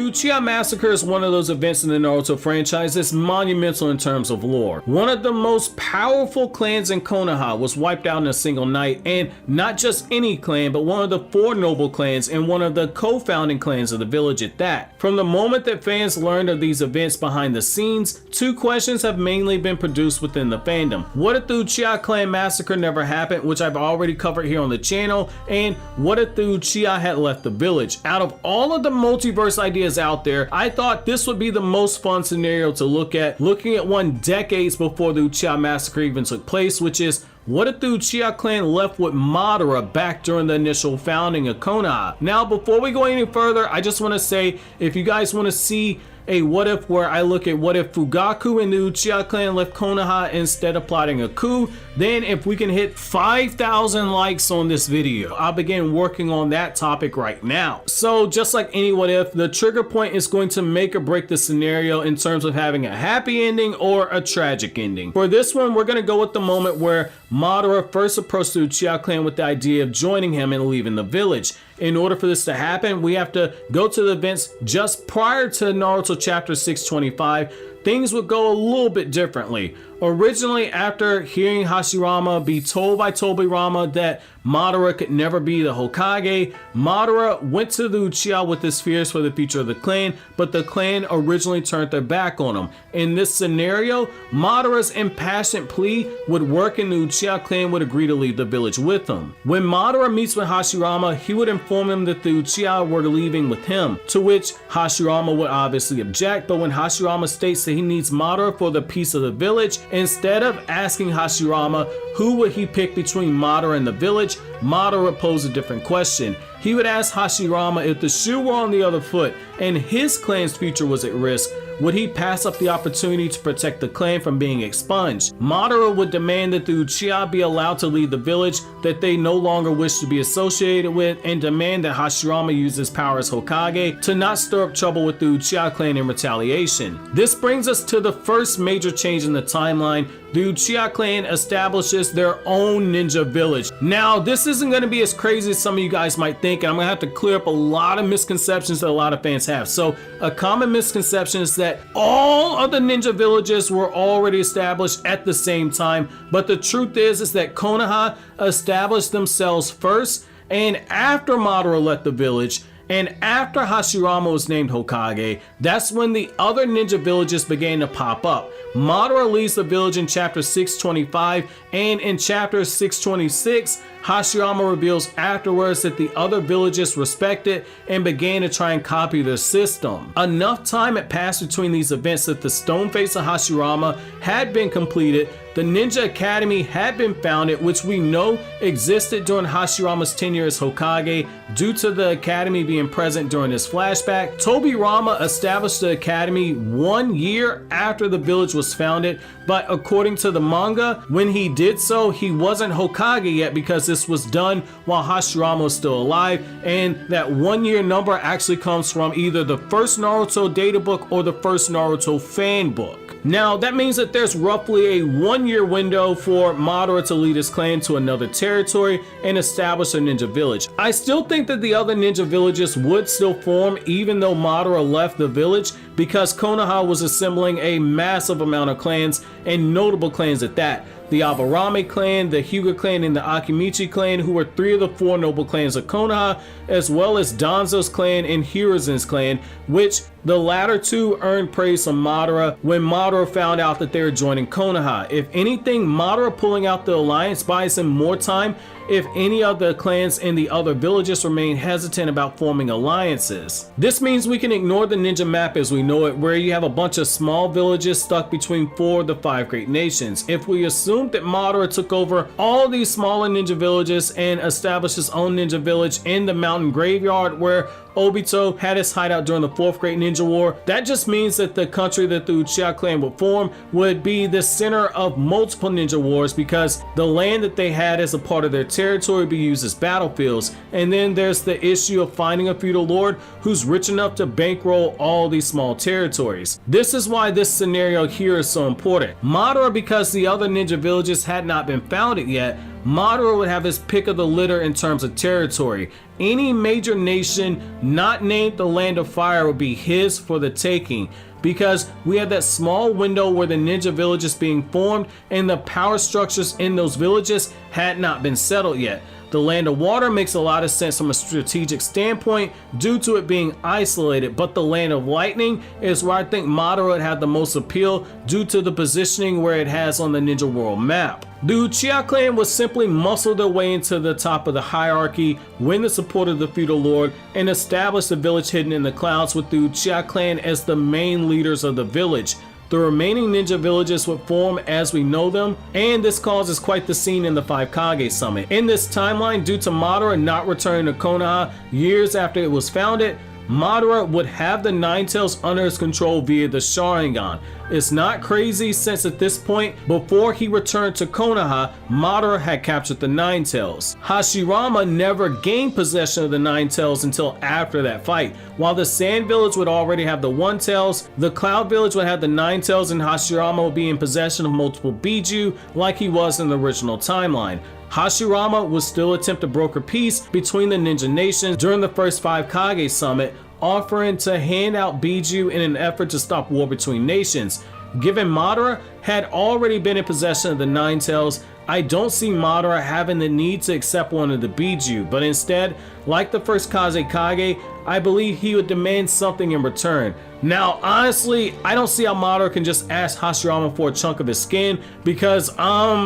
Uchiha Massacre is one of those events in the Naruto franchise that's monumental in terms of lore. One of the most powerful clans in Konoha was wiped out in a single night, and not just any clan, but one of the 4 noble clans and one of the co-founding clans of the village at that. From the moment that fans learned of these events behind the scenes, 2 questions have mainly been produced within the fandom. What if the Uchiha Clan massacre never happened, which I've already covered here on the channel, and what if the Uchiha had left the village? Out of all of the multiverse ideas out there, I thought this would be the most fun scenario to look at, looking at one decades before the Uchiha Massacre even took place, which is, what if the Uchiha Clan left with Madara back during the initial founding of Konoha? Now, before we go any further, I just want to say, if you guys want to see a what if where I look at what if Fugaku and the Uchiha Clan left Konoha instead of plotting a coup, then if we can hit 5,000 likes on this video, I'll begin working on that topic right now. So just like any what if, the trigger point is going to make or break the scenario in terms of having a happy ending or a tragic ending. For this one, we're going to go with the moment where Madara first approached the Uchiha Clan with the idea of joining him and leaving the village. In order for this to happen, we have to go to the events just prior to Naruto chapter 625. Things would go a little bit differently. Originally, after hearing Hashirama be told by Tobirama that Madara could never be the Hokage, Madara went to the Uchiha with his fears for the future of the clan, but the clan originally turned their back on him. In this scenario, Madara's impassioned plea would work and the Uchiha clan would agree to leave the village with him. When Madara meets with Hashirama, he would inform him that the Uchiha were leaving with him, to which Hashirama would obviously object, but when Hashirama states that he needs Madara for the peace of the village, instead of asking Hashirama who would he pick between Madara and the village, Madara would pose a different question. He would ask Hashirama if the shoe were on the other foot and his clan's future was at risk, would he pass up the opportunity to protect the clan from being expunged? Madara would demand that the Uchiha be allowed to leave the village that they no longer wish to be associated with, and demand that Hashirama use his power as Hokage to not stir up trouble with the Uchiha clan in retaliation. This brings us to the first major change in the timeline. The Uchiha clan establishes their own ninja village. Now, this isn't going to be as crazy as some of you guys might think, and I'm going to have to clear up a lot of misconceptions that a lot of fans have. So, a common misconception is that all of the ninja villages were already established at the same time, but the truth is that Konoha established themselves first, and after Madara left the village, and after Hashirama was named Hokage, that's when the other ninja villages began to pop up. Madara leaves the village in chapter 625, and in chapter 626, Hashirama reveals afterwards that the other villages respected and began to try and copy their system. Enough time had passed between these events that the stone face of Hashirama had been completed, the Ninja Academy had been founded, which we know existed during Hashirama's tenure as Hokage due to the academy being present during his flashback. Tobirama established the academy 1 year after the village was founded, but according to the manga, when he did so, he wasn't Hokage yet because this was done while Hashirama was still alive, and that 1 year number actually comes from either the first Naruto data book or the first Naruto fan book. Now, that means that there's roughly a 1 year window for Madara to lead his clan to another territory and establish a ninja village. I still think that the other ninja villages would still form even though Madara left the village, because Konoha was assembling a massive amount of clans, and notable clans at that. The Aburame clan, the Hyuga clan, and the Akimichi clan, who were 3 of the 4 noble clans of Konoha, as well as Danzo's clan and Hiruzen's clan, which the latter 2 earned praise from Madara when Madara found out that they were joining Konoha. If anything, Madara pulling out the alliance buys him more time if any of the clans in the other villages remain hesitant about forming alliances. This means we can ignore the ninja map as we know it, where you have a bunch of small villages stuck between 4 of the 5 great nations. If we assume that Madara took over all these smaller ninja villages and established his own ninja village in the mountain graveyard where Obito had his hideout during the 4th Great Ninja War, that just means that the country that the Uchiha clan would form would be the center of multiple ninja wars, because the land that they had as a part of their territory would be used as battlefields. And then there's the issue of finding a feudal lord who's rich enough to bankroll all these small territories. This is why this scenario here is so important. Madara, because the other ninja villages had not been founded yet, Madara would have his pick of the litter in terms of territory. any major nation not named the Land of Fire would be his for the taking, because we had that small window where the ninja villages being formed and the power structures in those villages had not been settled yet. The Land of Water makes a lot of sense from a strategic standpoint due to it being isolated, but the Land of Lightning is where I think Madara had the most appeal due to the positioning where it has on the Ninja World map. The Uchiha clan would simply muscle their way into the top of the hierarchy, win the support of the feudal lord, and establish the village hidden in the clouds with the Uchiha clan as the main leaders of the village. The remaining ninja villages would form as we know them, and this causes quite the scene in the 5 Kage summit. In this timeline, due to Madara not returning to Konoha years after it was founded, Madara would have the Nine Tails under his control via the Sharingan. It's not crazy since at this point, before he returned to Konoha, Madara had captured the Nine Tails. Hashirama never gained possession of the Nine Tails until after that fight. While the Sand Village would already have the One Tails, the Cloud Village would have the Nine Tails, and Hashirama would be in possession of multiple Biju like he was in the original timeline. Hashirama would still attempt to broker peace between the ninja nations during the first 5 Kage summit, offering to hand out Biju in an effort to stop war between nations. Given Madara had already been in possession of the Nine Tails, I don't see Madara having the need to accept one of the Biju, but instead, like the first Kage, I believe he would demand something in return. Now, honestly, I don't see how Madara can just ask Hashirama for a chunk of his skin, because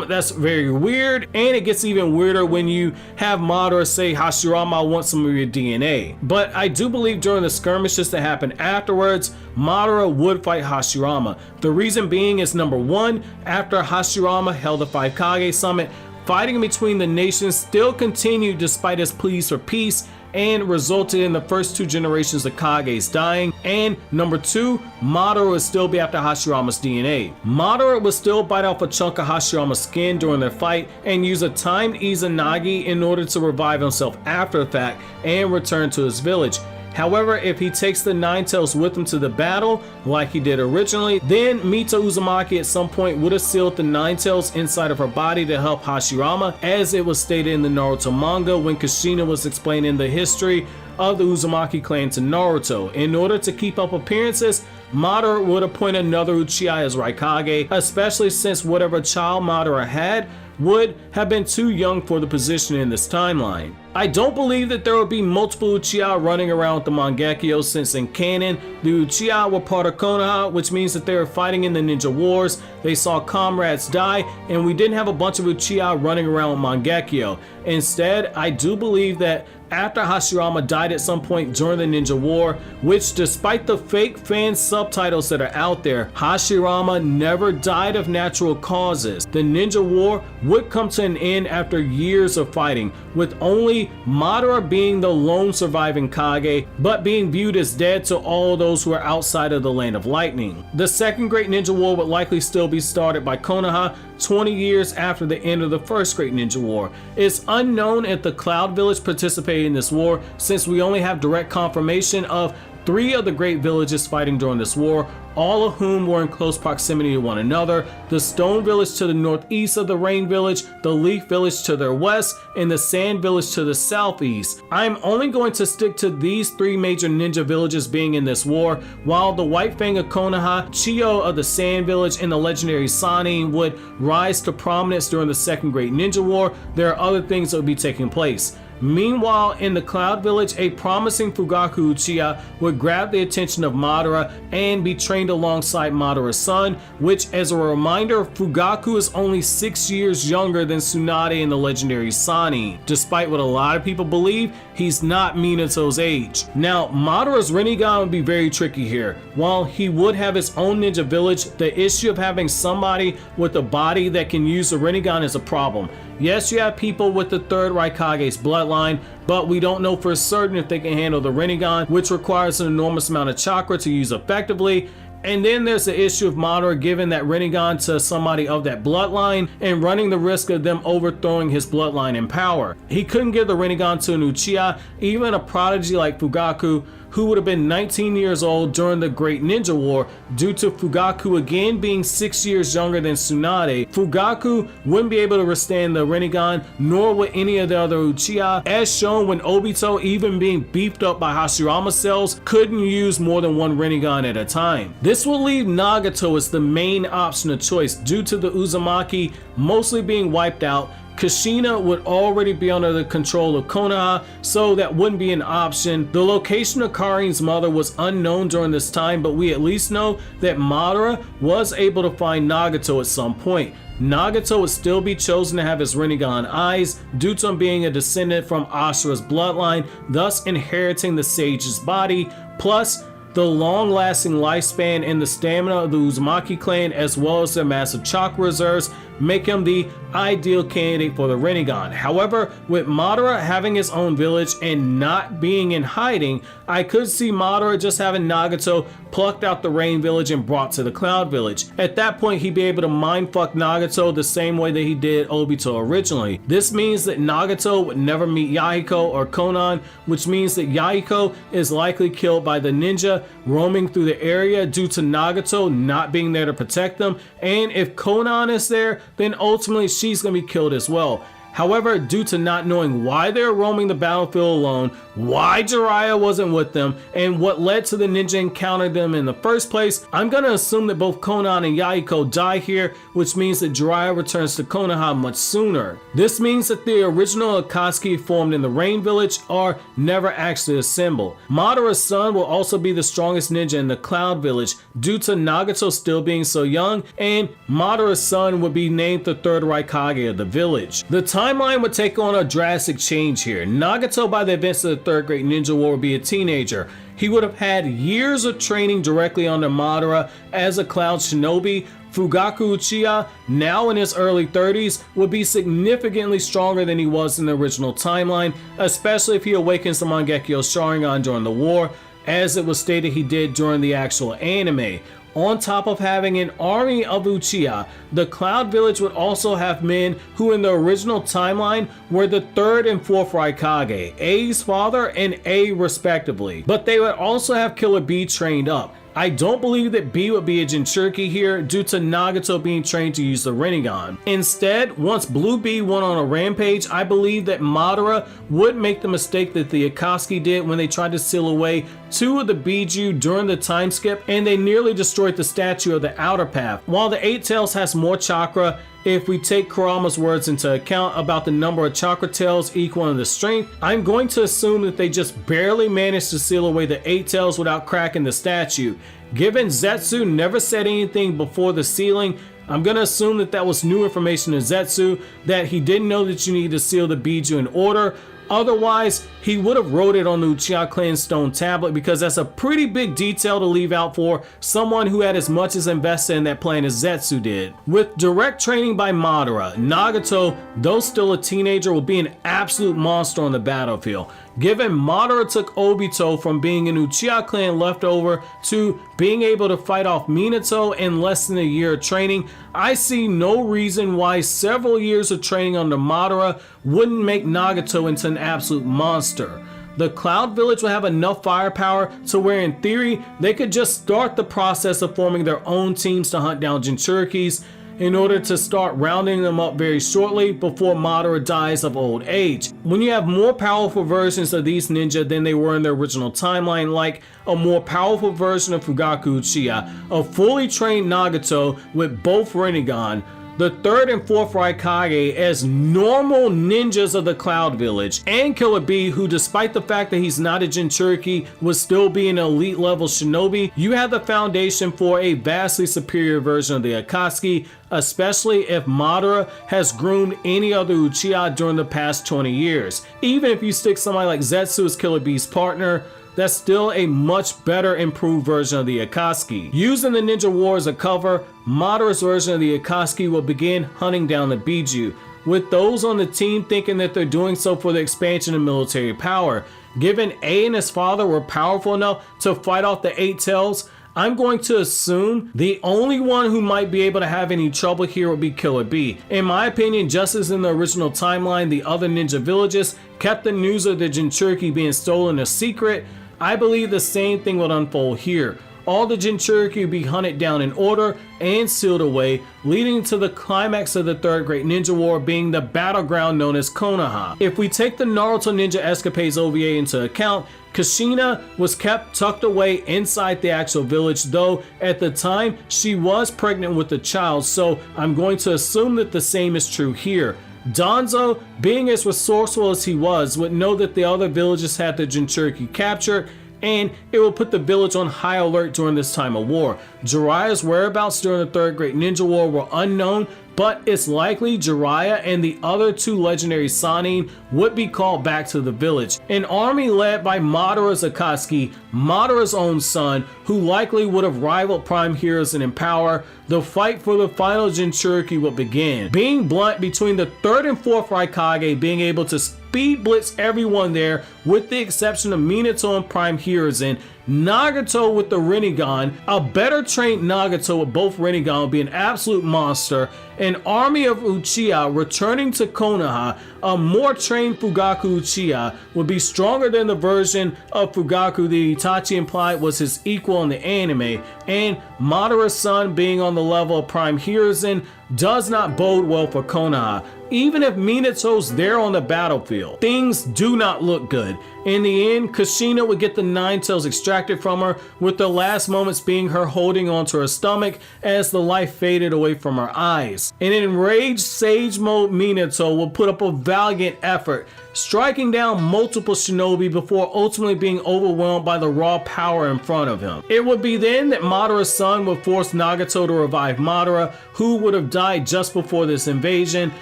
that's very weird, and it gets even weirder when you have Madara say, Hashirama, I want some of your DNA. But I do believe during the skirmishes that happened afterwards, Madara would fight Hashirama. The reason being is, number one, after Hashirama held the 5 Kage summit, fighting between the nations still continued despite his pleas for peace, and resulted in the first 2 generations of Kages dying. And number 2, Madara would still be after Hashirama's DNA. Madara would still bite off a chunk of Hashirama's skin during their fight and use a timed Izanagi in order to revive himself after the fact and return to his village. However, if he takes the Nine Tails with him to the battle, like he did originally, then Mita Uzumaki at some point would have sealed the Nine Tails inside of her body to help Hashirama, as it was stated in the Naruto manga when Kushina was explaining the history of the Uzumaki clan to Naruto. In order to keep up appearances, Madara would appoint another Uchiha as Raikage, especially since whatever child Madara had would have been too young for the position in this timeline. I don't believe that there will be multiple Uchiha running around with the Mangekyo, since in canon, the Uchiha were part of Konoha, which means that they were fighting in the ninja wars, they saw comrades die, and we didn't have a bunch of Uchiha running around with Mangekyo. Instead, I do believe that after Hashirama died at some point during the Ninja War, which despite the fake fan subtitles that are out there, Hashirama never died of natural causes. The Ninja War would come to an end after years of fighting, with only Madara being the lone surviving Kage, but being viewed as dead to all those who are outside of the Land of Lightning. The Second Great Ninja War would likely still be started by Konoha 20 years after the end of the First Great Ninja War. It's unknown if the Cloud Village participated in this war, since we only have direct confirmation of 3 of the great villages fighting during this war, all of whom were in close proximity to one another: the Stone Village to the northeast of the Rain Village, the Leaf Village to their west, and the Sand Village to the southeast. I'm only going to stick to these 3 major ninja villages being in this war, while the White Fang of Konoha, Chiyo of the Sand Village, and the legendary Sanin would rise to prominence during the Second Great Ninja War. There are other things that would be taking place. Meanwhile, in the Cloud Village, a promising Fugaku Uchiha would grab the attention of Madara and be trained alongside Madara's son, which, as a reminder, Fugaku is only 6 years younger than Tsunade and the legendary Sanin. Despite what a lot of people believe, he's not Minato's age. Now, Madara's Rinnegan would be very tricky here. While he would have his own ninja village, the issue of having somebody with a body that can use a Rinnegan is a problem. Yes, you have people with the 3rd Raikage's bloodline, but we don't know for certain if they can handle the Rinnegan, which requires an enormous amount of chakra to use effectively. And then there's the issue of Madara giving that Rinnegan to somebody of that bloodline and running the risk of them overthrowing his bloodline in power. He couldn't give the Rinnegan to an Uchiha, even a prodigy like Fugaku, who would have been 19 years old during the Great Ninja War. Due to Fugaku again being 6 years younger than Tsunade, Fugaku wouldn't be able to withstand the Rinnegan, nor would any of the other Uchiha, as shown when Obito, even being beefed up by Hashirama cells, couldn't use more than one Rinnegan at a time. This will leave Nagato as the main option of choice due to the Uzumaki mostly being wiped out. Kushina would already be under the control of Konoha, so that wouldn't be an option. The location of Karin's mother was unknown during this time, but we at least know that Madara was able to find Nagato at some point. Nagato would still be chosen to have his Rinnegan eyes due to him being a descendant from Ashura's bloodline, thus inheriting the sage's body, plus the long-lasting lifespan and the stamina of the Uzumaki clan, as well as their massive chakra reserves, make him the ideal candidate for the Rinnegan. However, with Madara having his own village and not being in hiding, I could see Madara just having Nagato plucked out the Rain Village and brought to the Cloud Village. At that point, he'd be able to mindfuck Nagato the same way that he did Obito originally. This means that Nagato would never meet Yahiko or Konan, which means that Yahiko is likely killed by the ninja roaming through the area due to Nagato not being there to protect them, and if Konan is there, then ultimately she's going to be killed as well. However, due to not knowing why they're roaming the battlefield alone, why Jiraiya wasn't with them, and what led to the ninja encountering them in the first place, I'm going to assume that both Konan and Yahiko die here, which means that Jiraiya returns to Konoha much sooner. This means that the original Akatsuki formed in the Rain Village are never actually assembled. Madara's son will also be the strongest ninja in the Cloud Village due to Nagato still being so young, and Madara's son would be named the third Raikage of the village. The timeline would take on a drastic change here. Nagato, by the events of the Third Great Ninja War, would be a teenager. He would have had years of training directly under Madara as a Cloud Shinobi. Fugaku Uchiha, now in his early 30s, would be significantly stronger than he was in the original timeline, especially if he awakens the Mangekyo Sharingan during the war, as it was stated he did during the actual anime. On top of having an army of Uchiha, the Cloud Village would also have men who in the original timeline were the third and fourth Raikage, A's father and A respectively. But they would also have Killer B trained up. I don't believe that B would be a Jinchuriki here due to Nagato being trained to use the Rinnegan. Instead, once Blue B went on a rampage, I believe that Madara would make the mistake that the Akatsuki did when they tried to seal away two of the Biju during the time skip, and they nearly destroyed the statue of the Outer Path. While the Eight Tails has more chakra, if we take Kurama's words into account about the number of chakra tails equaling the strength, I'm going to assume that they just barely managed to seal away the Eight Tails without cracking the statue. Given Zetsu never said anything before the sealing, I'm going to assume that that was new information to Zetsu, that he didn't know that you need to seal the Biju in order. Otherwise, he would have wrote it on the Uchiha Clan stone tablet, because that's a pretty big detail to leave out for someone who had as much as invested in that plan as Zetsu did. With direct training by Madara, Nagato, though still a teenager, will be an absolute monster on the battlefield. Given Madara took Obito from being an Uchiha Clan leftover to being able to fight off Minato in less than a year of training, I see no reason why several years of training under Madara wouldn't make Nagato into an absolute monster. The Cloud Village will have enough firepower to where in theory they could just start the process of forming their own teams to hunt down Jinchurikis, in order to start rounding them up very shortly before Madara dies of old age. When you have more powerful versions of these ninja than they were in their original timeline, like a more powerful version of Fugaku Uchiha, a fully trained Nagato with both Rinnegan, the third and fourth Raikage as normal ninjas of the Cloud Village, and Killer B, who despite the fact that he's not a Jinchuriki would still be an elite level shinobi, you have the foundation for a vastly superior version of the Akatsuki, especially if Madara has groomed any other Uchiha during the past 20 years. Even if you stick somebody like Zetsu as Killer B's partner, that's still a much better improved version of the Akatsuki. Using the Ninja War as a cover, Madara's version of the Akatsuki will begin hunting down the Biju, with those on the team thinking that they're doing so for the expansion of military power. Given A and his father were powerful enough to fight off the Eight Tails, I'm going to assume the only one who might be able to have any trouble here would be Killer B. In my opinion, just as in the original timeline, the other ninja villages kept the news of the Jinchuriki being stolen a secret, I believe the same thing would unfold here. All the Jinchuriki would be hunted down in order and sealed away, leading to the climax of the Third Great Ninja War being the battleground known as Konoha. If we take the Naruto Ninja Escapades OVA into account, Kushina was kept tucked away inside the actual village, though at the time she was pregnant with a child, so I'm going to assume that the same is true here. Danzo, being as resourceful as he was, would know that the other villages had the Jinchuriki captured, and it will put the village on high alert during this time of war. Jiraiya's whereabouts during the Third Great Ninja War were unknown, but it's likely Jiraiya and the other two legendary Sannin would be called back to the village. An army led by Madara's Akatsuki, Madara's own son, who likely would have rivaled Prime Heroes in power. The fight for the final Jinchuriki would begin. Being blunt, between the 3rd and 4th Raikage being able to speed blitz everyone there, with the exception of Minato and Prime Hiruzen, Nagato with the Rinnegan, a better trained Nagato with both Rinnegan would be an absolute monster. An army of Uchiha returning to Konoha, a more trained Fugaku Uchiha would be stronger than the version of Fugaku that Itachi implied was his equal in the anime, and Madara's son being on the level of Prime Hiruzen does not bode well for Konoha. Even if Minato's there on the battlefield, things do not look good. In the end, Kushina would get the Nine Tails extracted from her, with the last moments being her holding onto her stomach as the life faded away from her eyes. An enraged Sage Mode Minato will put up a valiant effort, striking down multiple shinobi before ultimately being overwhelmed by the raw power in front of him. It would be then that Madara's son would force Nagato to revive Madara, who would have died just before this invasion,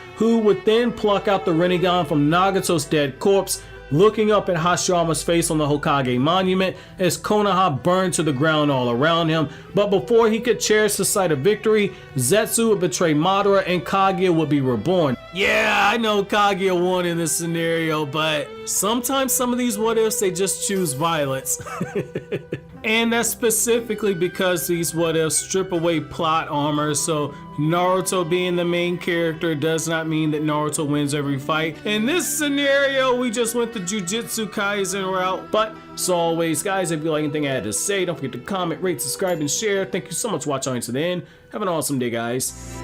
who would then pluck out the Rinnegan from Nagato's dead corpse, looking up at Hashirama's face on the Hokage monument as Konoha burned to the ground all around him. But before he could cherish the sight of victory, Zetsu would betray Madara and Kage would be reborn. Yeah, I know Kage won in this scenario, but sometimes some of these what ifs, they just choose violence. And that's specifically because these what ifs strip away plot armor, so Naruto being the main character does not mean that Naruto wins every fight. In this scenario, we just went the Jujutsu Kaisen route. But as always, guys, if you like anything I had to say, don't forget to comment, rate, subscribe, and share. Thank you so much for watching to the end. Have an awesome day, guys.